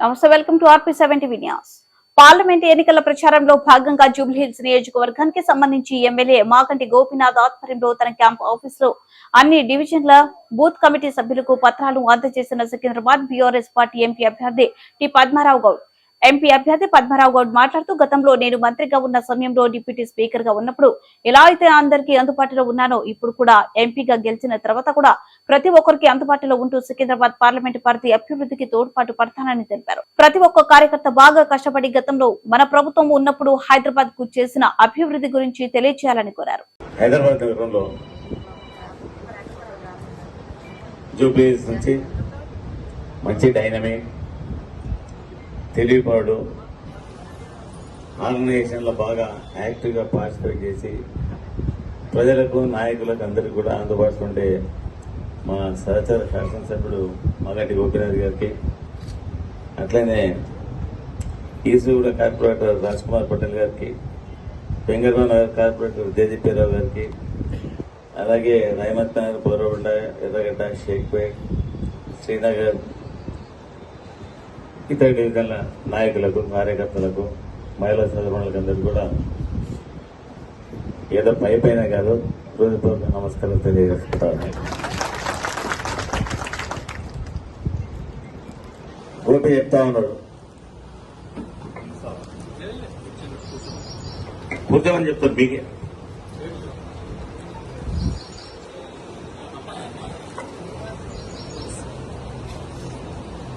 నమస్తే, welcome to RP7 TV news. Parliament ఎన్నికల ప్రచారంలో భాగంగా జూబ్లీహిల్స్ నియోజకవర్గానికి సంబంధించి ఎమ్మెల్యే మాగంటి గోపీనాథ్ ఆధ్వర్యంలో తన క్యాంప్ ఆఫీసులో అన్ని డివిజన్ల బూత్ కమిటీ సభ్యులకు పత్రాలు అందజేసిన సికింద్రాబాద్ బీఆర్ఎస్ పార్టీ ఎంపీ అభ్యర్థి టి పద్మారావు గౌడ్. ఎంపీ అభ్యర్థి పద్మారావు గౌడ్ మాట్లాడుతూ, గతంలో నేను మంత్రిగా ఉన్న సమయంలో డిప్యూటీ స్పీకర్ గా ఉన్నప్పుడు ఎలా అయితే అందరికీ అందుబాటులో ఉన్నానో, ఇప్పుడు కూడా ఎంపీగా గెలిచిన తర్వాత కూడా ప్రతి ఒక్కరికి అందుబాటులో ఉంటూ సికింద్రాబాద్ పార్లమెంట్ పరిధి అభివృద్ధికి తోడ్పాటు పడతానని తెలిపారు. ప్రతి ఒక్క కార్యకర్త బాగా కష్టపడి గతంలో మన ప్రభుత్వం ఉన్నప్పుడు హైదరాబాద్ కు చేసిన అభివృద్ధి గురించి తెలియజేయాలని కోరారు. హైదరాబాద్ నగరంలో జూబ్లీహిల్స్ నుంచి మంచి డైనమిక్ తెలివిపాడు ఆర్గనైజేషన్లో బాగా యాక్టివ్గా పార్టిసిపేట్ చేసి ప్రజలకు నాయకులకు అందరికీ కూడా అందుబాటులో ఉండే మా సహచర శాసనసభ్యుడు మాగంటి గోపీనాథ్ గారికి, అట్లనే ఈసూగూడ కార్పొరేటర్ రాజ్ కుమార్ పటేల్ గారికి, బెంగళూరు నగర్ కార్పొరేటర్ జేజీపీరావు గారికి, అలాగే రైమత్ నగర్, బోరబండ, ఎర్రగడ్డ, షేక్పేట్, శ్రీనగర్ ఇతర డివిజన్ల నాయకులకు, కార్యకర్తలకు, మహిళా సోదరులకు అందరికీ కూడా ఏదో పైన కాదు హృదయపూర్వక నమస్కారం తెలియజేస్తాను. గోపి చెప్తా ఉన్నాడు, కూర్చోమని చెప్తారు మీకే.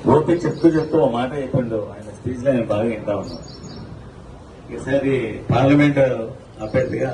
గోపి చెప్తూ ఓ మాట చెప్పిండు. ఆయన స్పీచ్ లో నేను బాగా వింటా ఉన్నాను. ఈసారి పార్లమెంట్ అభ్యర్థిగా